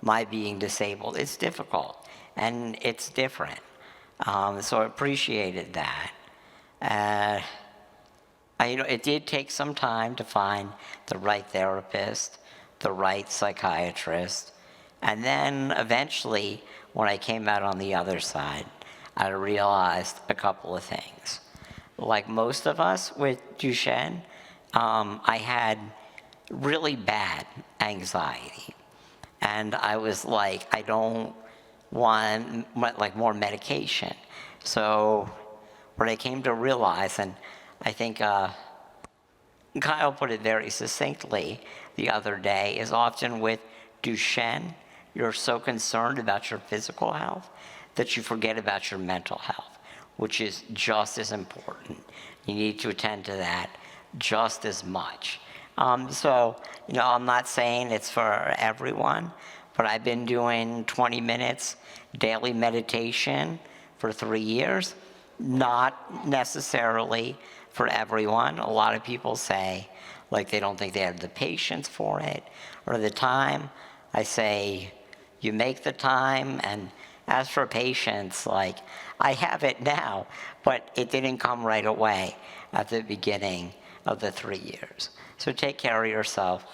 my being disabled, it's difficult and it's different. So I appreciated that. It did take some time to find the right therapist, the right psychiatrist, and then eventually, when I came out on the other side, I realized a couple of things. Like most of us with Duchenne, I had really bad anxiety. And I was like, I don't want more medication. So what I came to realize, and I think Kyle put it very succinctly the other day, is often with Duchenne, you're so concerned about your physical health that you forget about your mental health, which is just as important. You need to attend to that just as much. So, I'm not saying it's for everyone, but I've been doing 20 minutes daily meditation for 3 years. Not necessarily for everyone. A lot of people say, they don't think they have the patience for it or the time. I say, you make the time, and as for patience, I have it now, but it didn't come right away at the beginning of the 3 years. So take care of yourself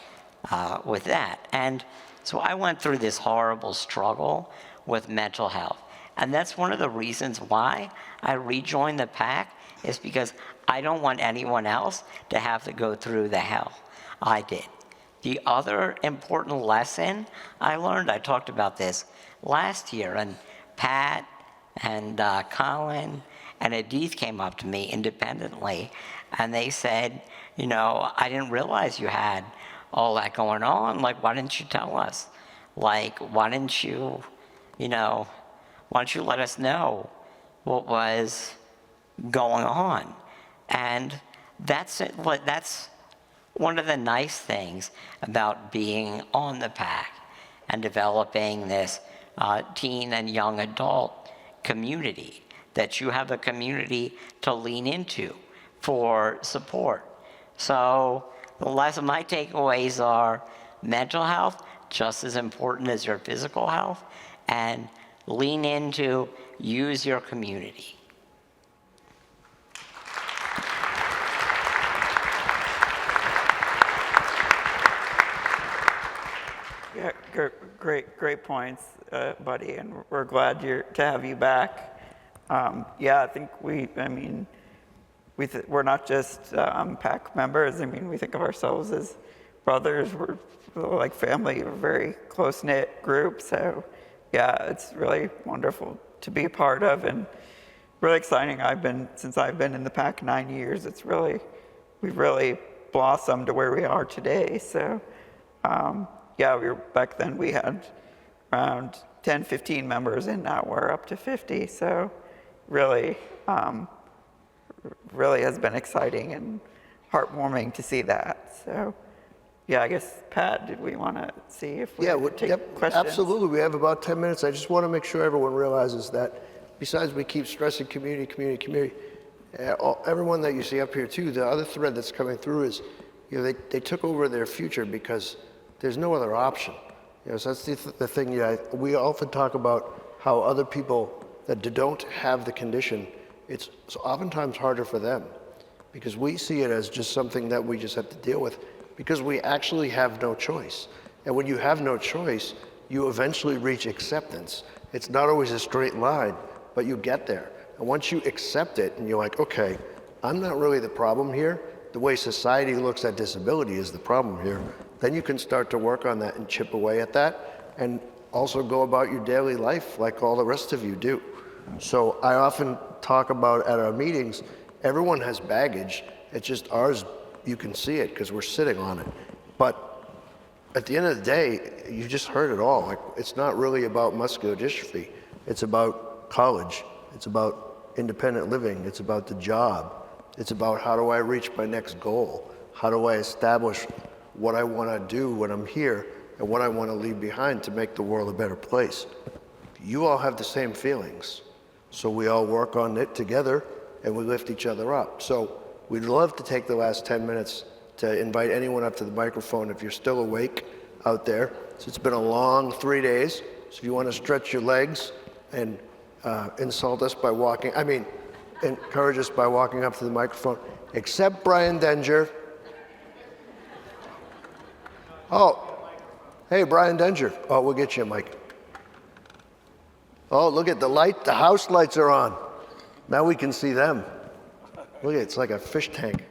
with that. And so I went through this horrible struggle with mental health. And that's one of the reasons why I rejoined the PAAC, is because I don't want anyone else to have to go through the hell I did. The other important lesson I learned, I talked about this last year, and Pat and Colin and Adith came up to me independently, and they said, I didn't realize you had all that going on. Why didn't you tell us? Why didn't you let us know what was going on? And that's one of the nice things about being on the PAAC and developing this teen and young adult community, that you have a community to lean into for support. So my takeaways are mental health, just as important as your physical health, and lean into, use your community. Yeah, great points, buddy, and we're glad to have you back. I think we're not just PAAC members. We think of ourselves as brothers. We're like family. We're a very close-knit group. So, it's really wonderful to be a part of, and really exciting. Since I've been in the PAAC 9 years. We've really blossomed to where we are today. So, back then we had around 10, 15 members, and now we're up to 50. So, really has been exciting and heartwarming to see that. So, yeah, I guess, Pat, did we want to see if we Yeah, could take yep, questions? absolutely. We have about 10 minutes. I just want to make sure everyone realizes that besides we keep stressing community, community, community, everyone that you see up here too, the other thread that's coming through is, you know, they took over their future because there's no other option. You know, so that's the thing. Yeah, we often talk about how other people that don't have the condition, it's oftentimes harder for them because we see it as just something that we just have to deal with because we actually have no choice. And when you have no choice, you eventually reach acceptance. It's not always a straight line, but you get there. And once you accept it and you're like, okay, I'm not really the problem here. The way society looks at disability is the problem here. Then you can start to work on that and chip away at that and also go about your daily life like all the rest of you do. So I often talk about at our meetings, everyone has baggage. It's just ours, you can see it because we're sitting on it. But at the end of the day, you just heard it all. Like, it's not really about muscular dystrophy. It's about college. It's about independent living. It's about the job. It's about how do I reach my next goal? How do I establish what I want to do when I'm here and what I want to leave behind to make the world a better place? You all have the same feelings. So we all work on it together and we lift each other up. So we'd love to take the last 10 minutes to invite anyone up to the microphone if you're still awake out there. So it's been a long 3 days. So if you want to stretch your legs and insult us by encourage us by walking up to the microphone, except Brian Denger. Oh, hey, Brian Denger. Oh, we'll get you a mic. Oh, look at the light. The house lights are on. Now we can see them. Look, it's like a fish tank.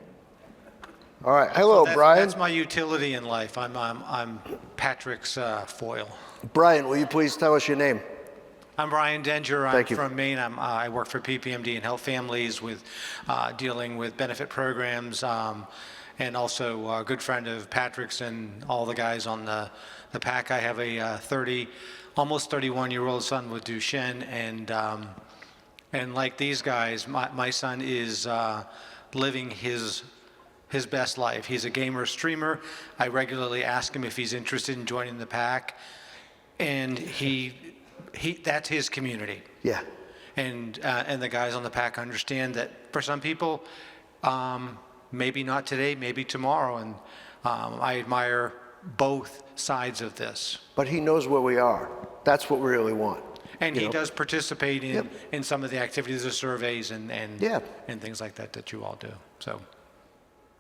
All right. Hello, Brian. That's my utility in life. I'm Patrick's foil. Brian, will you please tell us your name? I'm Brian Denger. Thank I'm you. from Maine. I work for PPMD and help families with dealing with benefit programs, and also a good friend of Patrick's and all the guys on the PAAC. I have a almost 31-year-old son with Duchenne, and like these guys, my son is living his best life. He's a gamer streamer. I regularly ask him if he's interested in joining the PAAC, and that's his community. Yeah. And the guys on the PAAC understand that for some people, maybe not today, maybe tomorrow, and I admire both sides of this. But he knows where we are. That's what we really want. And he does participate in some of the activities, the surveys, and things like that you all do. So,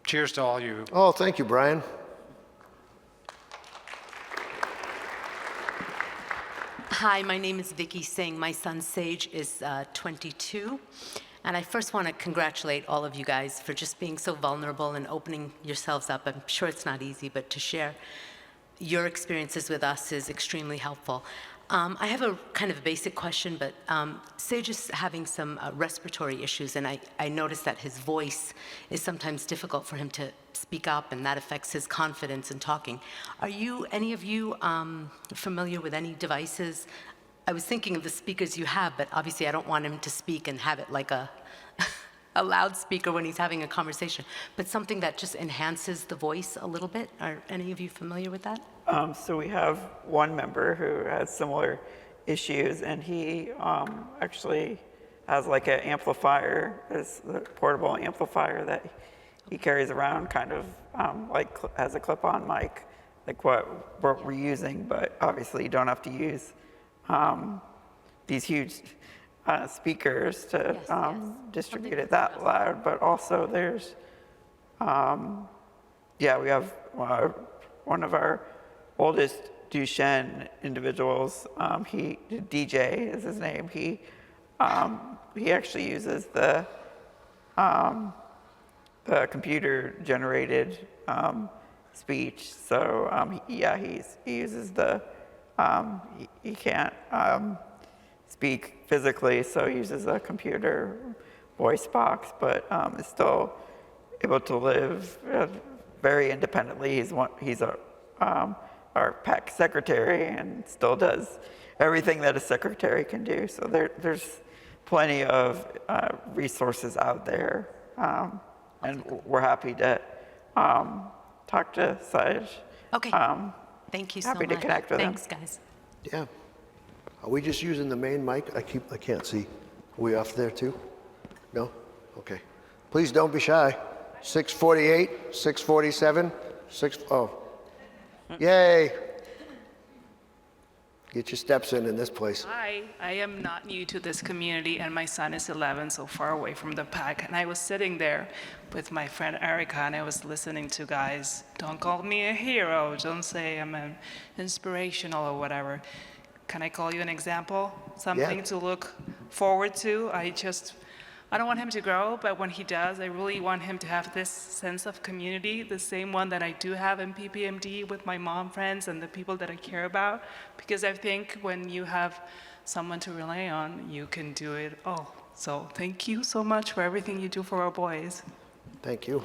cheers to all you. Oh, thank you, Brian. Hi, my name is Vicky Singh. My son Sage is 22. And I first want to congratulate all of you guys for just being so vulnerable and opening yourselves up. I'm sure it's not easy, but to share your experiences with us is extremely helpful. I have a kind of a basic question, but Sage is having some respiratory issues, and I noticed that his voice is sometimes difficult for him to speak up, and that affects his confidence in talking. Are any of you familiar with any devices? I was thinking of the speakers you have, but obviously I don't want him to speak and have it like a loudspeaker when he's having a conversation, but something that just enhances the voice a little bit. Are any of you familiar with that? So we have one member who has similar issues, and he actually has like an amplifier, this portable amplifier that he carries around, kind of like has a clip-on mic, like what we're using, but obviously you don't have to use these huge speakers to distribute it that loud, but also there's, we have one of our oldest Duchenne individuals, DJ is his name, he actually uses the computer-generated speech, so he uses the, he can't speak physically, so he uses a computer voice box, but is still able to live very independently. He's our PAAC secretary and still does everything that a secretary can do. So there's plenty of talk to Saj. Okay. Thank you so much. Happy to connect with him. Thanks, guys. Yeah. Are we just using the main mic? I can't see. Are we off there too? No? Okay. Please don't be shy. 648, 647, oh. Yay. Get your steps in this place. Hi, I am not new to this community, and my son is 11, so far away from the PAAC. And I was sitting there with my friend Erica, and I was listening to guys, don't call me a hero, don't say I'm an inspirational or whatever. Can I call you an example? Something to look forward to? I don't want him to grow, but when he does, I really want him to have this sense of community, the same one that I do have in PPMD with my mom friends and the people that I care about. Because I think when you have someone to rely on, you can do it all. So thank you so much for everything you do for our boys. Thank you.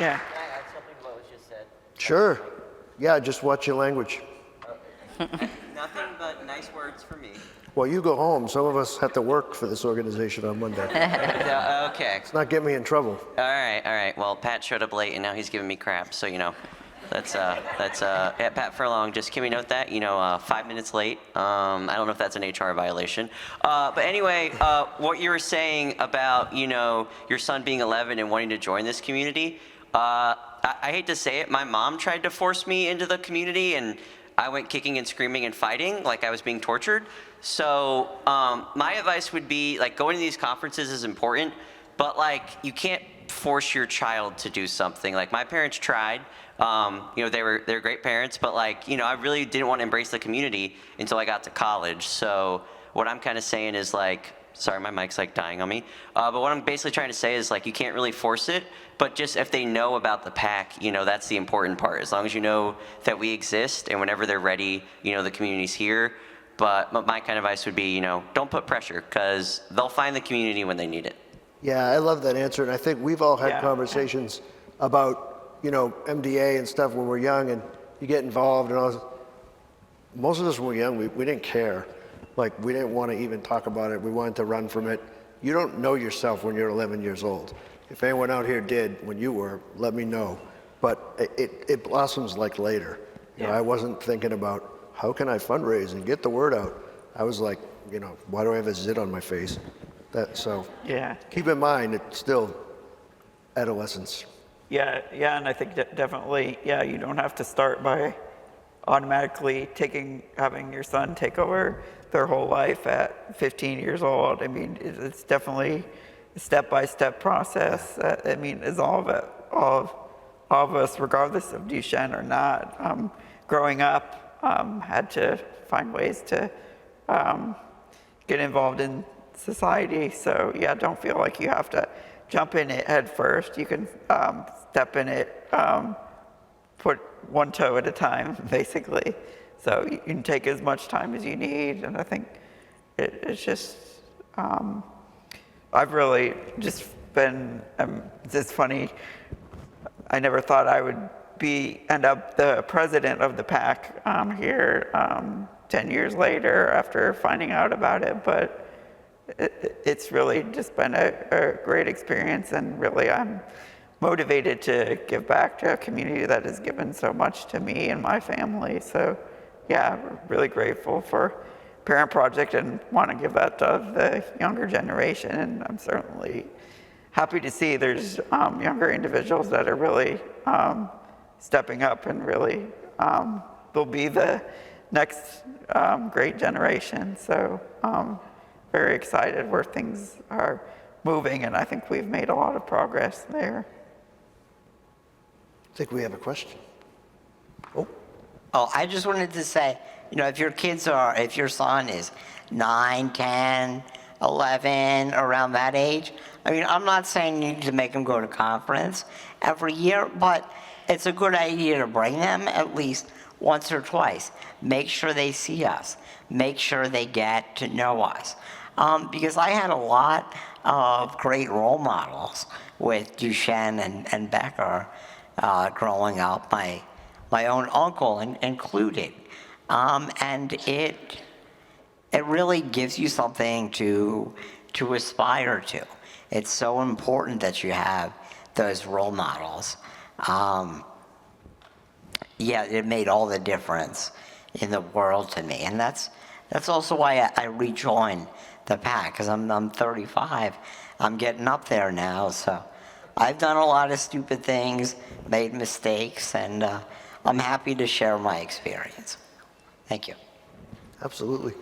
Yeah. Can I add something to what was just said? Sure. Yeah, just watch your language. Nothing but nice words for me. Well, you go home. Some of us have to work for this organization on Monday. Okay. Let's not get me in trouble. All right. Well, Pat showed up late, and now he's giving me crap. So yeah, Pat Furlong. Just can we note that 5 minutes late. I don't know if that's an HR violation. But anyway, what you were saying about your son being 11 and wanting to join this community. I hate to say it, my mom tried to force me into the community, and I went kicking and screaming and fighting like I was being tortured. So my advice would be going to these conferences is important, but you can't force your child to do something. My parents tried. They're great parents, but I really didn't want to embrace the community until I got to college. So what I'm kind of saying is sorry, my mic's dying on me. But what I'm basically trying to say is you can't really force it, but just if they know about the PAAC, that's the important part. As long as you know that we exist, and whenever they're ready, the community's here. But my kind of advice would be, don't put pressure, because they'll find the community when they need it. Yeah, I love that answer, and I think we've all had conversations about, MDA and stuff when we're young, and you get involved, and most of us when we were young, we didn't care. We didn't want to even talk about it. We wanted to run from it. You don't know yourself when you're 11 years old. If anyone out here did when you were, let me know. But it blossoms later. I wasn't thinking about how can I fundraise and get the word out. I was why do I have a zit on my face? Keep in mind, it's still adolescence. Yeah, and I think definitely, you don't have to start by automatically having your son take over their whole life at 15 years old. I mean, it's definitely a step-by-step process. As all of us, regardless of Duchenne or not, growing up, had to find ways to get involved in society. So don't feel like you have to jump in it head first. You can step in it, put one toe at a time, basically. So you can take as much time as you need. And I think it's just, I've really just been, it's funny, I never thought I would end up the president of the PAAC here 10 years later after finding out about it. But it's really just been a great experience, and really I'm motivated to give back to a community that has given so much to me and my family. So we're really grateful for Parent Project and want to give that to the younger generation. And I'm certainly happy to see there's younger individuals that are really stepping up, and really they'll be the next great generation. So very excited where things are moving, and I think we've made a lot of progress there. I think we have a question. Oh, I just wanted to say, if your son is 9, 10, 11, around that age, I'm not saying you need to make them go to conference every year, but it's a good idea to bring them at least once or twice. Make sure they see us. Make sure they get to know us. Because I had a lot of great role models with Duchenne and Becker growing up, my own uncle included. And it really gives you something to to aspire to. It's so important that you have those role models. Yeah, it made all the difference in the world to me. And that's also why I rejoined the PAAC, because I'm 35. I'm getting up there now, so I've done a lot of stupid things, made mistakes, and I'm happy to share my experience. Thank you. Absolutely.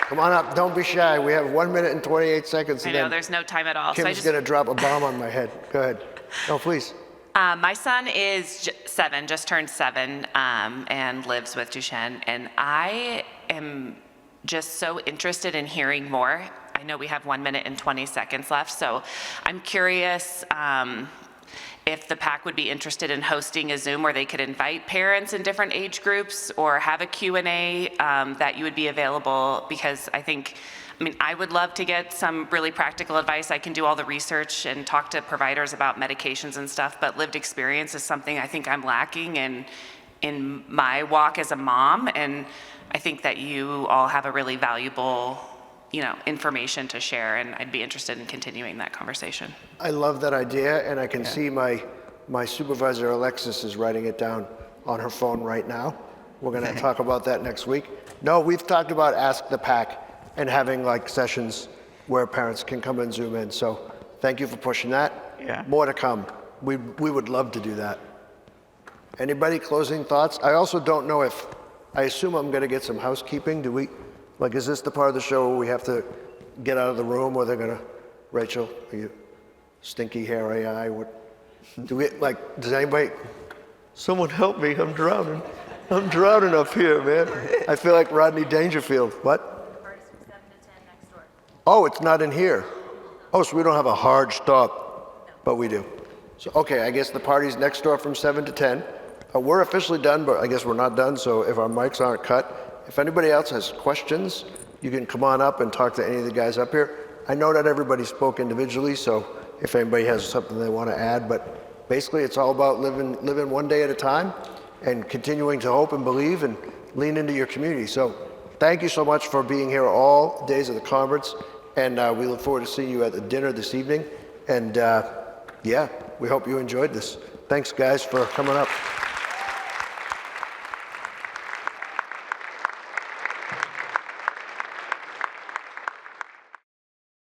Come on up, don't be shy. We have 1 minute and 28 seconds. I know, there's no time at all. Kim's gonna drop a bomb on my head. Go ahead. No, please. My son is 7, just turned 7, and lives with Duchenne. And I am just so interested in hearing more. I know we have 1 minute and 20 seconds left, so I'm curious if the PAAC would be interested in hosting a Zoom where they could invite parents in different age groups or have a Q&A that you would be available, because I mean, I would love to get some really practical advice. I can do all the research and talk to providers about medications and stuff, but lived experience is something I think I'm lacking in my walk as a mom, and I think that you all have a really valuable, information to share, and I'd be interested in continuing that conversation. I love that idea, and I can see my supervisor, Alexis, is writing it down on her phone right now. We're gonna talk about that next week. No, we've talked about Ask the PAAC and having like sessions where parents can come and Zoom in. So thank you for pushing that. Yeah. More to come. We would love to do that. Anybody closing thoughts? I also don't know if, I assume I'm gonna get some housekeeping. Is this the part of the show where we have to get out of the room, or they're gonna, Rachel, are you stinky hairy eye? Does anybody, someone help me, I'm drowning. I'm drowning up here, man. I feel like Rodney Dangerfield. What? Parties from 7 to 10 next door. Oh, it's not in here. Oh, so we don't have a hard stop, but we do. So, okay, I guess the party's next door from 7 to 10. We're officially done, but I guess we're not done, so if our mics aren't cut, if anybody else has questions, you can come on up and talk to any of the guys up here. I know not everybody spoke individually, so if anybody has something they want to add, but basically it's all about living one day at a time and continuing to hope and believe and lean into your community. So thank you so much for being here all days of the conference, and we look forward to seeing you at the dinner this evening. And yeah, we hope you enjoyed this. Thanks guys for coming up.